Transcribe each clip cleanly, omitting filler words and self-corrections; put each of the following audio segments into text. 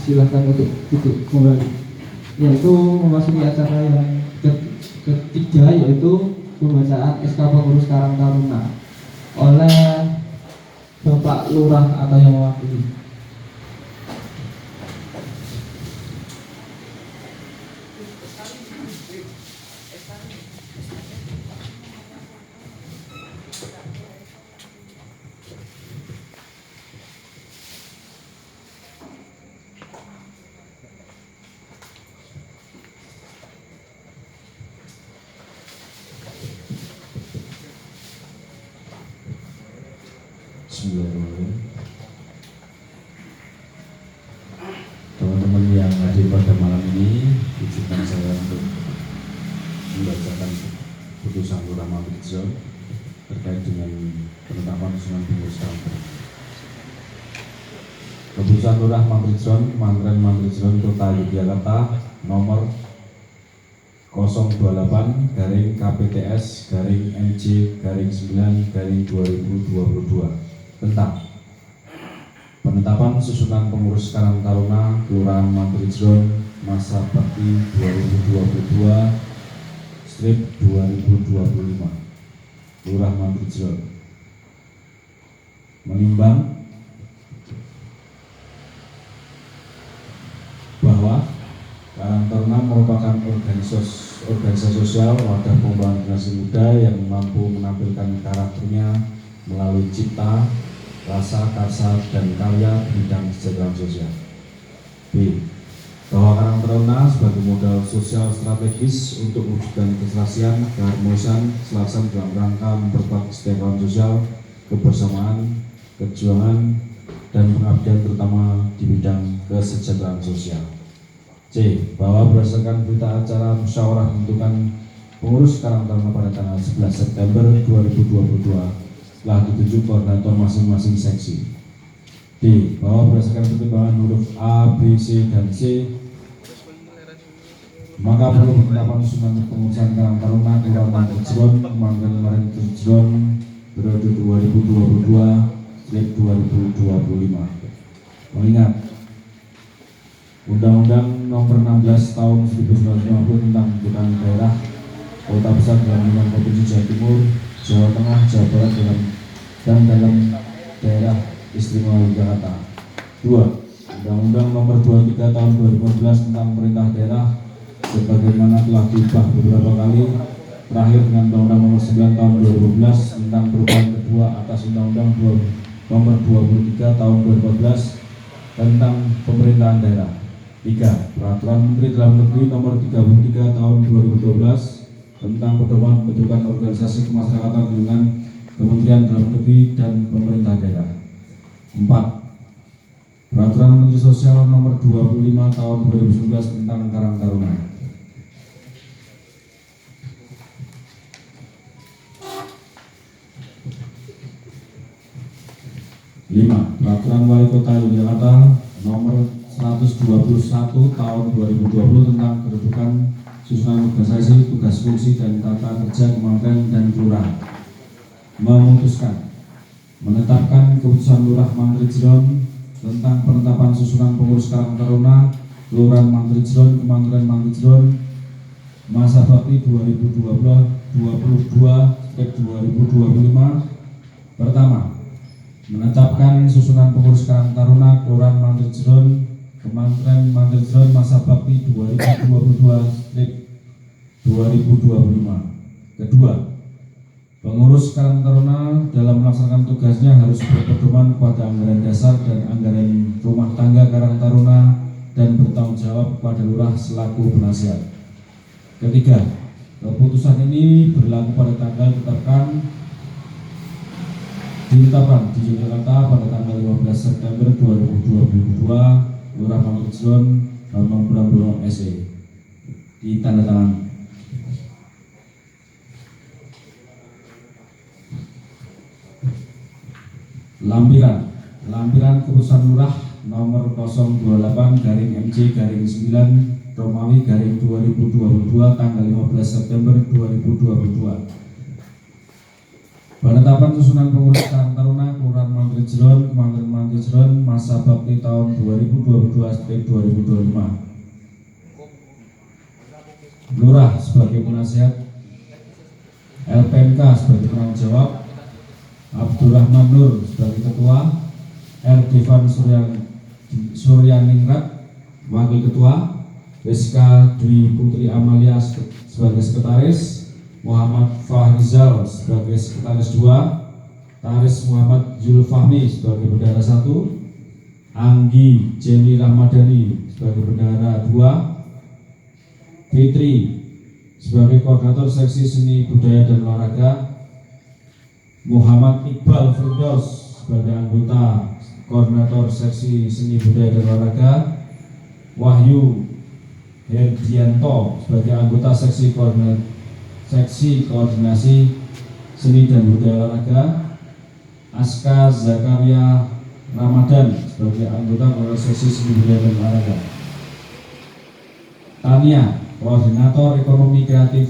Silakan untuk duduk kembali. Yaitu memasuki acara yang ketiga, yaitu pembacaan SK Pengurus Karang Taruna oleh Bapak Lurah atau yang mewakili. Teman-teman yang hadir pada malam ini, izinkan saya untuk membacakan putusan Lurah Mamritjon terkait dengan penetapan susunan pengurus Karang Taruna. Keputusan Lurah Mamritjon, Mangren Mamritjon, Kota Yogyakarta, nomor 028-KPTS-NJ-9-2022 tentang penetapan susunan pengurus Karang Taruna Kelurahan Mamritjon masa bakti 2022/2025. Lurah Mamritjon menimbang bahwa Karang Taruna merupakan organisasi sosial wadah pengembangan generasi muda yang mampu menampilkan karakternya melalui cipta, rasa, karsa, dan karya di bidang kesejahteraan sosial. B. Bahwa Karang Taruna sebagai modal sosial strategis untuk mewujudkan keselasian, keharmonisan, selasan dalam rangka memperkuat kesejahteraan sosial, kebersamaan, kejuangan, dan pengabdian terutama di bidang kesejahteraan sosial. C. Bahwa berdasarkan berita acara musyawarah pembentukan pengurus Karang Taruna pada tanggal 11 September 2022 telah ditunjuk koordinator masing-masing seksi. D. Bahwa berdasarkan pertimbangan huruf A, B, C, dan C, maka perlu penetapan susunan pengurusan Karang Taruna Kelurahan Mamritjon, Manggen Mamritjon periode 2022/2025. Mengingat Undang-Undang Nomor 16 Tahun 1950 tentang pembentukan daerah kota besar dalam 5 provinsi Jawa Timur, Jawa Tengah, Jawa Barat dan dalam daerah istimewa Yogyakarta. 2. Undang-Undang Nomor 23 Tahun 2015 tentang Pemerintah Daerah sebagaimana telah diubah beberapa kali, terakhir dengan Undang-Undang Nomor 9 Tahun 2012 tentang perubahan kedua atas Undang-Undang Nomor 23 Tahun 2014 tentang Pemerintahan Daerah. 3. Peraturan Menteri Dalam Negeri Nomor 33 Tahun 2012 tentang pedoman pembentukan organisasi kemasyarakatan dengan Kementerian Dalam Negeri dan pemerintah daerah. 4. Peraturan Menteri Sosial Nomor 25 Tahun 2019 tentang Karang Taruna. 5. Peraturan Wali Kota Yogyakarta Nomor 121 Tahun 2020 tentang kedudukan susunan organisasi, tugas fungsi dan tata kerja kementerian dan kelurahan. Memutuskan menetapkan keputusan Lurah Mantrijron tentang penetapan susunan pengurus Karang Taruna Kelurahan Mantrijron Kementerian Mantrijron masa bakti 2022-2025. Pertama, menetapkan susunan pengurus Karang Taruna Kelurahan Mantrijron Kementerian Mantrijron masa bakti 2022-2025. Kedua, pengurus Karang Taruna dalam melaksanakan tugasnya harus berpedoman pada anggaran dasar dan anggaran rumah tangga Karang Taruna dan bertanggung jawab kepada lurah selaku penasihat. Ketiga, keputusan ini berlaku pada tanggal ditetapkan di Yogyakarta pada tanggal 15 September 2022. Lurah Mantrijron Bambang Bramdono SE. Ditandatangani. Lampiran keputusan Lurah Nomor 028/MC/9 Romawi/2022 tanggal 15 September 2022. Penetapan susunan pengurus Karang Taruna Kelurahan Mantrijron Kementerian Mantrijron masa bakti tahun 2022-2025. Lurah sebagai penasihat, LPMK sebagai penanggung jawab, Abdurrahman Nur sebagai ketua, R. Devan Suryaningrat wakil ketua, Rizka Dwi Putri Amalia sebagai sekretaris, Muhammad Fahrizal sebagai sekretaris 2, Taris Muhammad Zulfahmi sebagai bendahara 1, Anggi Jenny Rahmadani sebagai bendahara 2, Fitri sebagai koordinator seksi seni budaya dan olahraga, Muhammad Iqbal Firdaus sebagai anggota koordinator seksi seni budaya dan olahraga, Wahyu Herdianto sebagai anggota seksi koordinasi seni dan budaya olahraga, Aska Zakaria Ramadan sebagai anggota seksi seni budaya dan olahraga, Tania koordinator ekonomi kreatif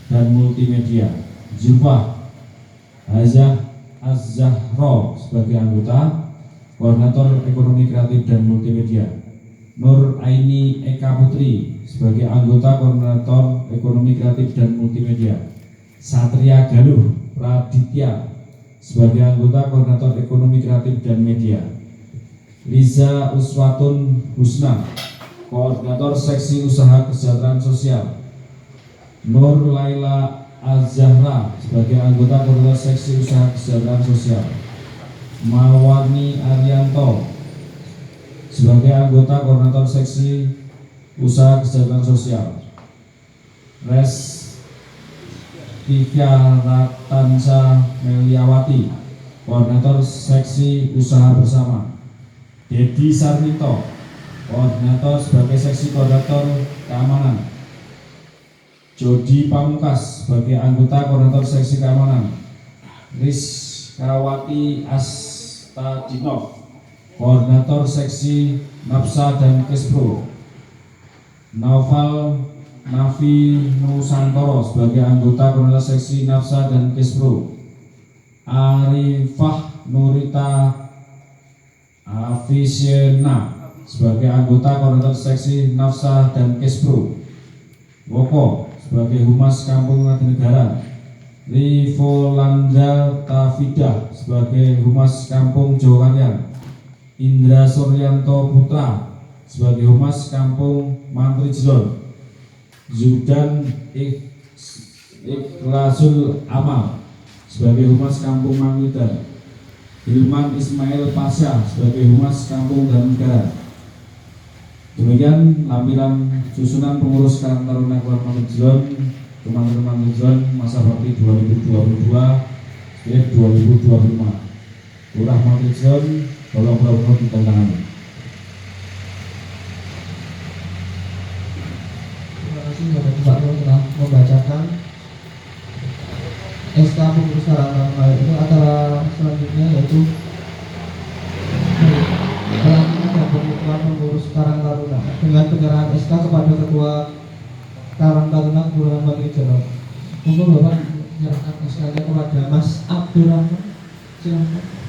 dan multimedia, Zulfa Hazah Az-Zahro sebagai anggota koordinator ekonomi kreatif dan multimedia, Nur Aini Eka Putri sebagai anggota koordinator ekonomi kreatif dan multimedia, Satria Galuh Praditya sebagai anggota koordinator ekonomi kreatif dan media, Liza Uswatun Husna koordinator seksi usaha kesejahteraan sosial, Nur Laila Az-Zahra sebagai anggota koordinator seksi usaha kesejahteraan sosial, Mawani Arianto sebagai anggota koordinator seksi usaha kesejahteraan sosial, Tika Ratansa Meliawati koordinator seksi usaha bersama, Dedi Sarmito koordinator sebagai seksi koordinator keamanan, Jody Pamungkas sebagai anggota koordinator seksi keamanan, Rizkawati Astadinov koordinator seksi Nafsa dan Kespro, Naufal Nafi Nusantoro sebagai anggota koordinator seksi Nafsa dan Kespro, Arifah Nurita Afisiena sebagai anggota koordinator seksi Nafsa dan Kespro, Woko sebagai Humas Kampung Jatinegara, Rivolanda Tafidah sebagai Humas Kampung Jawa Karyan, Indra Suryanto Putra sebagai Humas Kampung Mantrijron, Zudan Ikhlasul Amal sebagai Humas Kampung Mangkudan, Hilman Ismail Pasha sebagai Humas Kampung dan Negara, Demikian lampiran susunan pengurus Karang Taruna Kelurahan Mangejron, teman-teman Mangejron masa bakti 2022-2025. Lurah Mangejron, tolong berapa ditandatangani. Terima kasih kepada Pak Nur telah membacakan SK pengurus Karang Taruna. Itu acara selanjutnya yaitu pelantikan dan pengukuhan pengurus Karang Taruna dengan penyerahan SK kepada Ketua Karang Taruna Kelurahan Mangejron. Monggo Bapak menyerahkan SK-nya kepada Mas Abdurrahman. Silakan.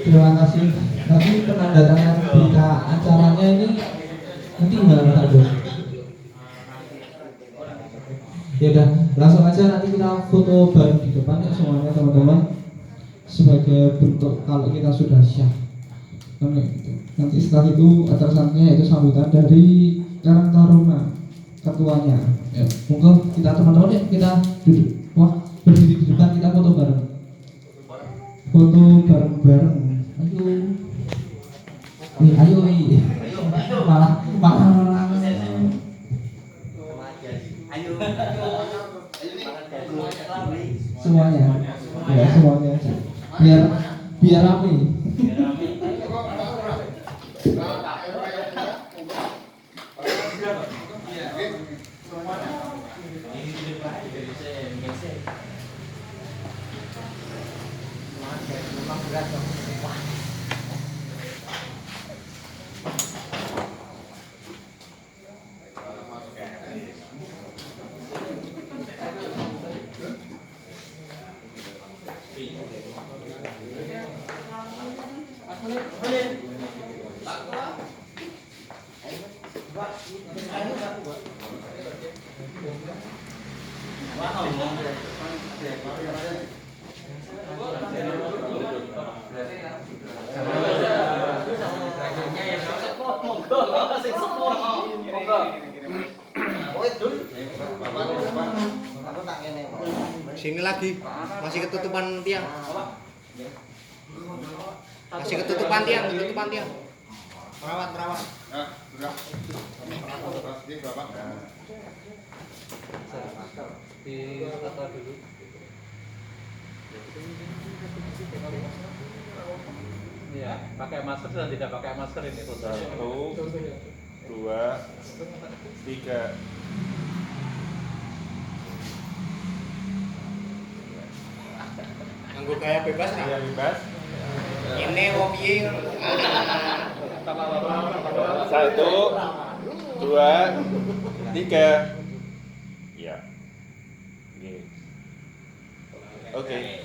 Terima kasih. Nanti penandatangan berita acaranya ini nanti gimana Pak Bos? Ya udah, langsung aja nanti kita foto bareng di depan ya semuanya teman-teman, sebagai bentuk kalau kita sudah siap. Nanti setelah itu acara selanjutnya yaitu sambutan dari Karang Taruna ketuanya. Ya, monggo kita teman-teman ya kita duduk. Wah, berdiri di depan kita foto bareng. Foto bareng-bareng. Ayo. Malah semuanya. Ya, semuanya. Biar rame. Sini lagi, masih ketutupan tiang. Masih ketutupan tiang. Merawat. Nah, sudah. Bapak. Ditata dulu. Ya, pakai masker dan tidak pakai masker ini fotonya. 1, 2, 3. Nganggo gaya bebas nih. Saya bebas. Ini wopi. 1, 2, 3. Ya. Oke.